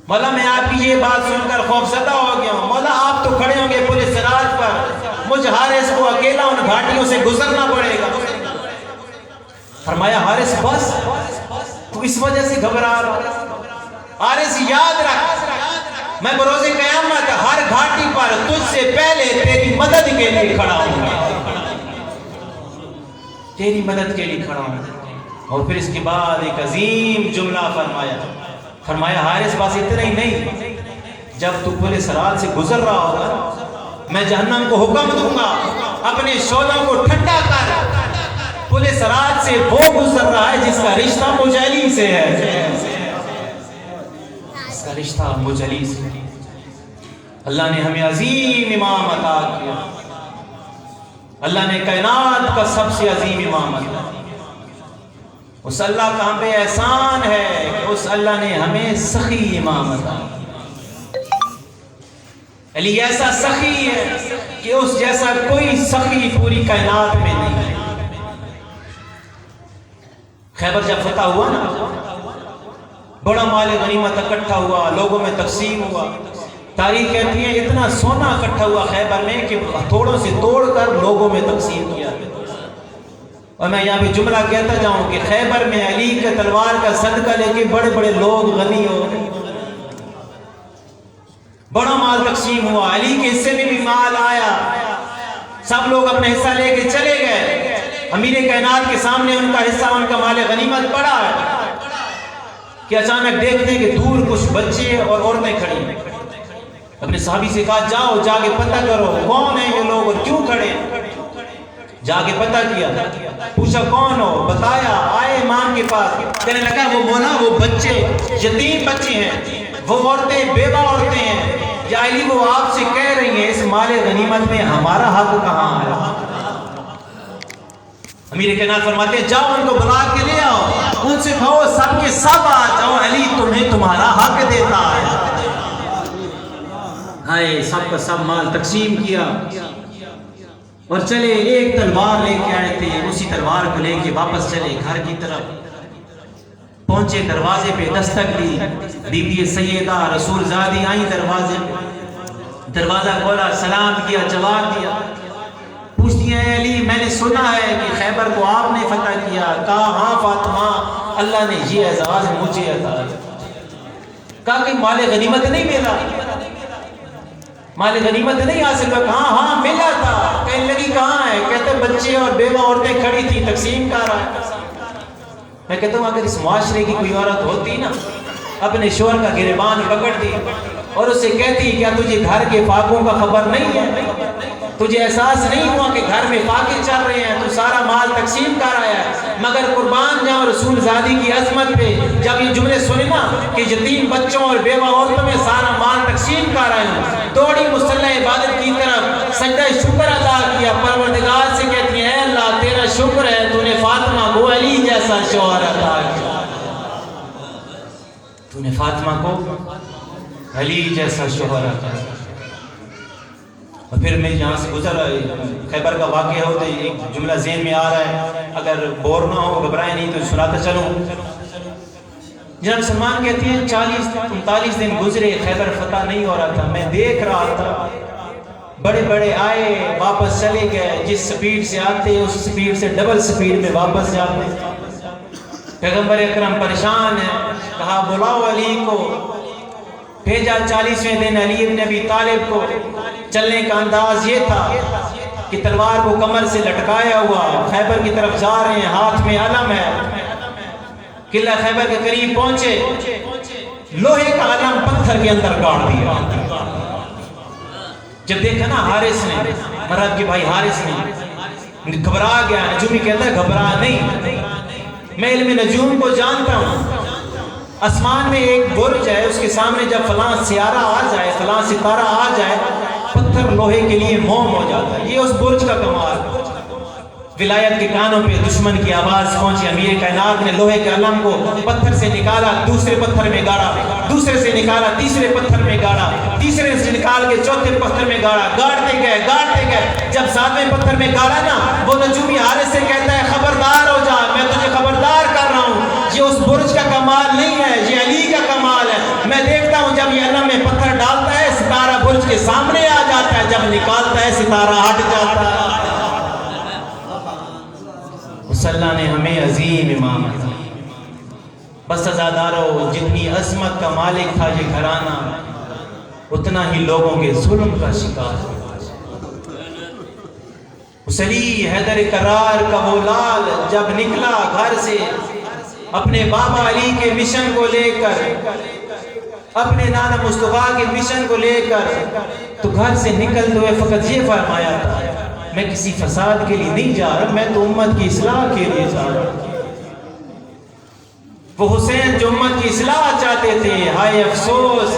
S1: مولا میں آپ کی یہ بات سن کر خوف زدہ ہو گیا ہوں، مولا آپ تو کھڑے ہوں گے پل صراط پر، مجھ حارث کو اکیلا ان گھاٹیوں سے گزرنا پڑے گا۔ فرمایا حارث بس تو اس وجہ سے گھبرا رہا؟ حارث یاد رکھ میں بروز قیامت ہر گھاٹی پر تجھ سے پہلے تیری مدد کے لیے کھڑا ہوں گا، تیری مدد کے لیے کھڑا ہوں گا۔ اور پھر اس کے بعد ایک عظیم جملہ فرمایا حارث بس اتنا ہی نہیں، جب تو پورے صراط سے گزر رہا ہوگا میں جہنم کو حکم دوں گا اپنے شعلوں کو ٹھنڈا کر، پورے صراط سے وہ گزر رہا ہے جس کا رشتہ مجھ علی سے ہے، اس کا رشتہ مجھ علی سے۔ اللہ نے ہمیں عظیم امام عطا کیا، اللہ نے کائنات کا سب سے عظیم امام عطا کیا۔ اس اللہ کا ہم پہ احسان ہے کہ اس اللہ نے ہمیں سخی امام عطا کیا۔ علی ایسا سخی ہے کہ اس جیسا کوئی سخی پوری کائنات میں نہیں ہے۔ خیبر جب فتح ہوا نا، بڑا مال غنیمت اکٹھا ہوا، لوگوں میں تقسیم ہوا۔ تاریخ کہتی ہے اتنا سونا اکٹھا ہوا خیبر میں کہ ہتھوڑوں سے توڑ کر لوگوں میں تقسیم کیا۔ اور میں یہاں پہ جملہ کہتا جاؤں کہ خیبر میں علی کے تلوار کا صدقہ لے کے بڑے بڑے لوگ غنی ہو گئے، بڑا مال تقسیم ہوا، علی کے حصے میں بھی مال آیا، سب لوگ اپنا حصہ لے کے چلے گئے۔ امیر کائنات کے سامنے ان کا حصہ، ان کا مال غنیمت پڑا ہے کہ اچانک دیکھتے ہیں کہ دور کچھ بچے اور عورتیں کھڑی ہیں۔ اپنے صحابی سے کہا جاؤ جا کے پتہ کرو کون ہیں یہ لوگ اور کیوں کھڑے ہیں۔ جا کے پتہ کیا، پوچھا کون ہو، بتایا، آئے امام کے پاس، کہنے لگا وہ مولا وہ بچے یتیم بچے ہیں، وہ عورتیں بیوہ عورتیں ہیں، یا علی وہ آپ سے کہہ رہی ہیں اس مال غنیمت میں ہمارا حق کہاں ہے؟ امیر کائنات فرماتے ہیں جاؤ ان کو بلا کے لے آؤ، ان سے کہو سب کے سب آ جاؤ، علی تمہیں تمہارا حق دیتا ہے۔ آئے سب کا سب مال تقسیم کیا اور چلے، ایک تلوار لے کے آئے تھے، اسی تلوار کو لے کے واپس چلے گھر کی طرف۔ پہنچے دروازے پہ دستک دی، بی بی سیدہ رسول زادی آئیں دروازے پہ، دروازہ کھولا، سلام کیا، جواب دیا، پوچھتی ہیں علی میں نے سنا ہے کہ خیبر کو آپ نے فتح کیا۔ کہا ہاں فاطمہ، اللہ نے یہ اعزاز مجھے عطا کیا۔ کہا کہ مال غنیمت نہیں ملا، مال غنیمت نہیں حاصل ہوا؟ کہاں ہاں ملا تھا۔ کہنے لگی کہاں ہے؟ کہتے بچے اور بیوہ عورتیں کھڑی تھی، تقسیم کر رہا ہے۔ میں کہتا ہوں اگر اس معاشرے کی کوئی عورت ہوتی نا، اپنے شوہر کا گریبان پکڑ دی اور اسے کہتی کیا تجھے گھر کے فاقوں کا خبر نہیں ہے؟ تجھے احساس نہیں ہوا کہ گھر میں فاقے چل رہے ہیں، تو سارا مال تقسیم کر رہا ہے؟ مگر قربان جاؤں رسول زادی کی عظمت پہ، جب یہ جملے سنے نا کہ یتیم بچوں اور بیوہ عورتوں میں سارا مال تقسیم کر رہے ہیں، دوڑی مصلی عبادت کی طرف، سجدہ شکر ادا کیا، پروردگار سے کہتی ہیں اے اللہ تیرا شکر ہے تو نے فاطمہ کو علی جیسا شوہر عطا کیا، تو نے فاطمہ کو علی جیسا شوہر عطا کیا۔ اور پھر میں یہاں سے گزر خیبر کا واقعہ ہوتا ہے، ایک جملہ ذہن میں آ رہا ہے، اگر بور نہ ہو گھبرائے نہیں تو سناتا چلوں۔ جناب سلمان کہتے ہیں 40-39 دن گزرے، خیبر فتح نہیں ہو رہا تھا، میں دیکھ رہا تھا بڑے بڑے آئے واپس چلے گئے، جس سپیڈ سے آتے اس سپیڈ سے ڈبل سپیڈ میں واپس جاتے۔ پیغمبر اکرم پریشان ہے، کہا بلاؤ علی کو، بھیجا 40ویں دن علی ابن ابی طالب کو۔ چلنے کا انداز یہ تھا کہ تلوار کو کمر سے لٹکایا ہوا خیبر کی طرف جا رہے ہیں، ہاتھ میں علم ہے۔ قلعہ خیبر کے قریب پہنچے، لوہے کا علم پتھر کے اندر گاڑ دیا۔ جب دیکھا نا حارث نے، مراد کے بھائی حارث نے، گھبرا گیا۔ نجومی کہتا ہے گھبرا نہیں، میں علم نجوم کو جانتا ہوں، آسمان میں ایک برج ہے، اس کے سامنے جب فلاں سیارہ آ جائے، فلاں ستارہ آ جائے، پتھر لوہے کے لیے موم ہو جاتا ہے۔ یہ اس برج کا کمال۔ ولایت کے کانوں پہ دشمن کی آواز پہنچی، امیر کائنات نے لوہے کے علم کو پتھر سے نکالا، دوسرے پتھر میں گاڑا، دوسرے سے نکالا، تیسرے پتھر میں گاڑا، تیسرے سے نکال کے چوتھے پتھر میں گاڑا، گاڑتے گئے۔ جب 7ویں پتھر میں گاڑا نا، وہ نجومی حارث سے کہتا ہے خبردار ہو جا، میں تجھے خبردار کر رہا ہوں، یہ اس برج کا کمال نہیں ہے، یہ علی کا کمال ہے۔ میں دیکھتا ہوں جب یہ علم میں پتھر ڈالتا ہے ستارہ برج کے سامنے آ جاتا ہے، جب نکالتا ہے ستارہ ہٹ جاتا ہے۔ اللہ نے ہمیں عظیم امام عطا کیا۔ بس عزادارو، جتنی عظمت کا مالک تھا یہ گھرانہ، اتنا ہی لوگوں کے ظلم کا شکار ہوا۔ علی حیدر کرار کا وہ لال جب نکلا گھر سے اپنے بابا علی کے مشن کو لے کر، اپنے نانا مصطفیٰ کے مشن کو لے کر، تو گھر سے نکلتے ہوئے فقط یہ فرمایا تھا میں کسی فساد کے لیے نہیں جا رہا، میں تو امت کی اصلاح کے لیے جا رہا ہوں۔ وہ حسین جو امت کی اصلاح چاہتے تھے، ہائے افسوس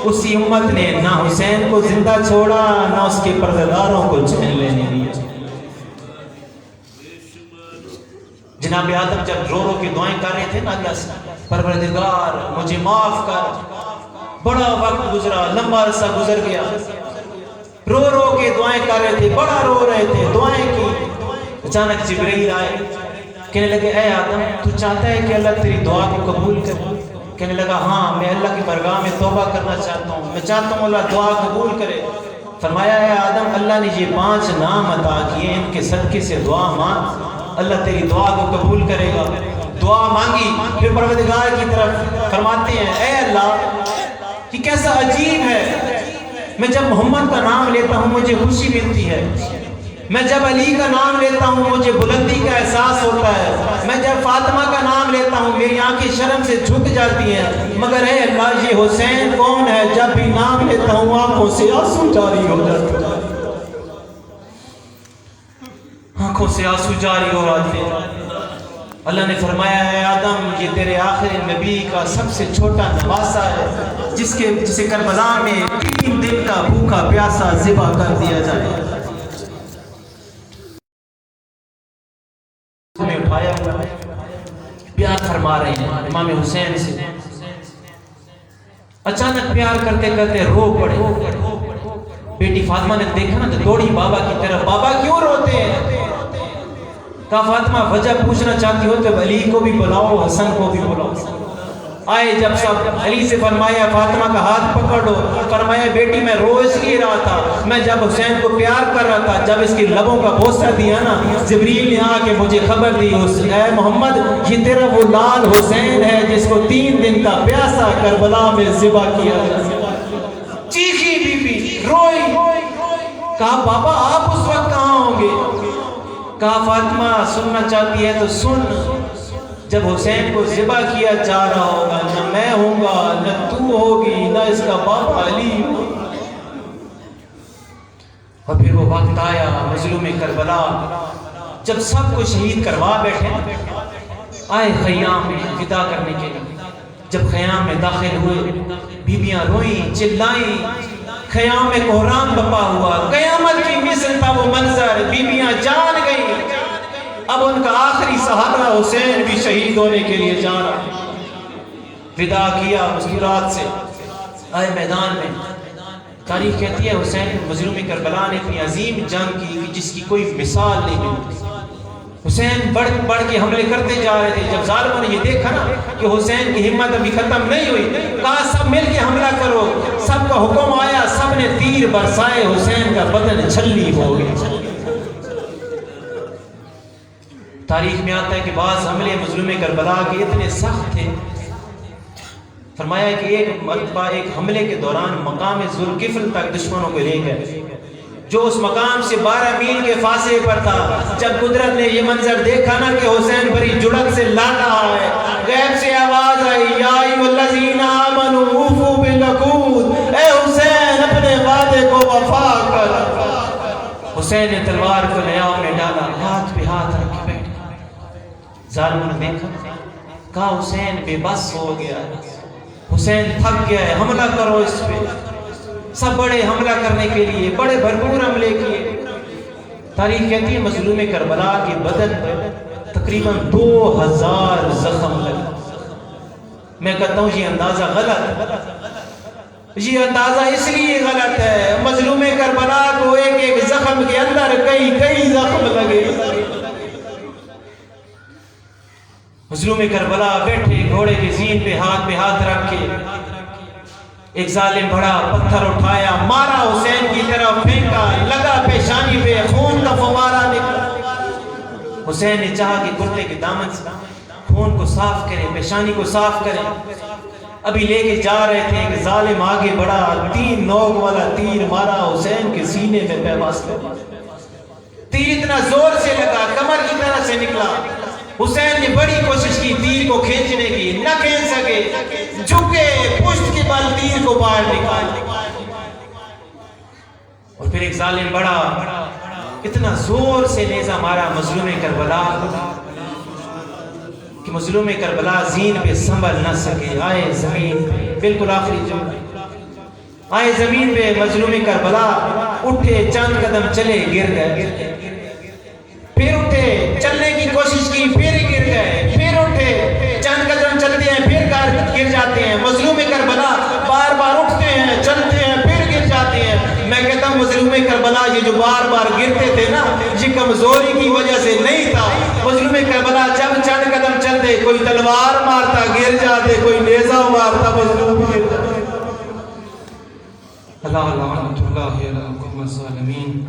S1: اسی امت نے نہ حسین کو زندہ چھوڑا، نہ اس کے پردہ کو چین لینے دیا۔ جناب آدم جب رو رو کے دعائیں کر رہے تھے نا اللہ سے، پروردگار مجھے معاف کر، بڑا وقت گزرا، لمبا عرصہ گزر گیا، رو رو کے دعائیں کر رہے تھے، بڑا رو رہے تھے، دعائیں کی۔ اچانک جبرائیل آئے، کہنے لگے اے آدم تو چاہتا ہے کہ اللہ تیری دعا کو قبول کرے؟ کہنے لگا ہاں، میں اللہ کی بارگاہ میں توبہ کرنا چاہتا ہوں، میں چاہتا ہوں اللہ دعا قبول کرے۔ فرمایا اے آدم اللہ نے یہ 5 نام عطا کیے، ان کے صدقے سے دعا مانگ، اللہ تیری دعا کو قبول کرے گا۔ دعا مانگی، پھر پروردگار کی طرف فرماتے ہیں اے اللہ یہ کیسا عجیب ہے، میں جب محمد کا نام لیتا ہوں مجھے خوشی ملتی ہے، میں جب علی کا نام لیتا ہوں مجھے بلندی کا احساس ہوتا ہے، میں جب فاطمہ کا نام لیتا ہوں میری آنکھیں شرم سے جھک جاتی ہیں، مگر اے اللہ یہ حسین کون ہے، جب بھی نام لیتا ہوں آنکھوں سے آنسو جاری ہو جاتے ہیں، آنکھوں سے آنسو جاری ہو جاتے ہیں۔ اللہ نے فرمایا ہے آدم یہ تیرے آخر نبی کا سب سے چھوٹا نواسا ہے، جسے کربلا میں 3 دن کا بھوکا پیاسا ذبح کر دیا جائے۔ اٹھایا ہوا پیار فرما رہے ہیں امام حسین سے، اچانک پیار کرتے کرتے رو پڑے۔ بیٹی فاطمہ نے دیکھا نا تو دوڑی بابا کی طرف، بابا کیوں روتے ہیں؟ کہا فاطمہ وجہ پوچھنا چاہتی ہو تو علی کو بھی بلاؤ حسن کو بھی بلاؤ۔ آئے جب سب علی سے فرمایا فاطمہ کا ہاتھ پکڑ لو، فرمایا بیٹی میں رو اس لیے رہا تھا، میں جب حسین کو پیار کر رہا تھا، جب اس کی لبوں کا بوسہ دیا نا جبریل نے آ کے مجھے خبر دی اے محمد یہ تیرا وہ لال حسین ہے جس کو 3 دن کا پیاسا کربلا میں ذبح کیا گیا۔ چیخی بی بی روئی، کہا بابا آپ اس وقت کہاں ہوں گے؟ کہا فاطمہ سننا چاہتی ہے تو سن، جب حسین کو ذبح کیا جا رہا ہوگا نہ میں ہوں گا نہ تو ہوگی نہ اس کا باپ علی، اور پھر وہ وقت آیا مظلوم کربلا جب سب کو شہید کروا بیٹھے، آئے خیام میں ودا کرنے کے لیے۔ جب خیام میں داخل ہوئے بیویاں روئیں چلائیں، خیام میں کوہرام بپا ہوا، قیامت کی مثل تھا وہ منظر، بیویاں جان گئیں۔ اب ان کا آخری سہارا حسین بھی شہید ہونے کے لیے جا رہا، ودا کیا مسکرات سے۔ آئے میدان میں، تاریخ کہتی ہے حسین مظلوم کربلا نے اتنی عظیم جنگ کی کہ جس کی کوئی مثال نہیں ملتی۔ حسین بڑھ کے حملے کرتے جا رہے تھے، جب ظالموں نے یہ دیکھا نا کہ حسین کی ہمت ابھی ختم نہیں ہوئی، کہا سب مل کے حملہ کرو، سب کا حکم آیا، سب نے تیر برسائے، حسین کا بدن چھلی ہو گیا۔ تاریخ میں آتا ہے کہ بعض حملے مظلوم کربلا کے اتنے سخت تھے، فرمایا کہ ایک مرتبہ ایک حملے کے دوران مقام ذوالکفل تک دشمنوں کو لے گئے، جو اس مقام سے 12 میل کے فاصلے پر تھا۔ جب قدرت نے یہ منظر دیکھا نا کہ حسین بڑی جرأت سے لڑ رہا ہے، غیب سے آواز آئی یا ایھا الذین آمنوا اوفوا بالعقود، اے حسین اپنے وعدے کو وفا کر۔ حسین نے تلوار کو نیام میں ڈالا، ہاتھ پہ ہاتھ رکھ کے بیٹھ گیا۔ ظالموں نے دیکھا، کہا حسین بے بس ہو گیا، حسین تھک گیا ہے، حملہ کرو اس پہ۔ سب بڑے حملہ کرنے کے لیے، بڑے بھرپور حملے کیے۔ تاریخ کہتی ہے مظلوم کربلا کے بدن پر تقریباً 2000 زخم لگے۔ میں کہتا ہوں یہ اندازہ غلط، یہ اندازہ اس لیے غلط ہے، مظلوم کربلا کو ایک ایک زخم کے اندر کئی زخم لگے۔ مظلوم کربلا بیٹھے گھوڑے کے زین پہ ہاتھ رکھ کے، ایک ظالم بڑا پتھر اٹھایا، مارا حسین کی طرف، پھینکا، لگا پیشانی پہ، خون کا فوارہ نکلا۔ حسین نے چاہا کہ کرتے کے دامن سے خون کو صاف کرے، پیشانی کو صاف کرے۔ ابھی لے کے جا رہے تھے کہ ظالم آگے بڑھا، 3 نوک والا تیر مارا حسین کے سینے میں پیوست کر۔ تیر اتنا زور سے لگا کمر کی طرح سے نکلا۔ حسین نے بڑی کوشش کی تیر کو کھینچنے کی، نہ کھینچ سکے، جھکے پشت کے بل تیر کو باہر نکال۔ اور پھر ایک ظالم بڑا اتنا زور سے نیزہ مارا مظلوم کربلا کہ مظلوم کربلا زین پہ سنبھل نہ سکے، آئے زمین پہ، بالکل آخری جملہ، آئے زمین پہ مظلوم کربلا، اٹھے چند قدم چلے گر گئے، پھر اٹھے چلنے کی کوشش کی پھر گر گئے، پھر اٹھے چند قدم چلتے ہیں پھر گر جاتے ہیں۔ مظلوم کربلا بار بار اٹھتے ہیں چلتے ہیں پھر گر جاتے ہیں۔ میں کہتا ہوں مظلوم
S2: جو بار بار گرتے تھے نا، یہ کمزوری کی وجہ سے نہیں تھا. مظلوم کربلا جب چند قدم چلتے کوئی تلوار مارتا گر جاتے، کوئی نیزہ مارتا مظلوم گر جاتے. اللہ لعنت اللہ علی القوم الظالمین.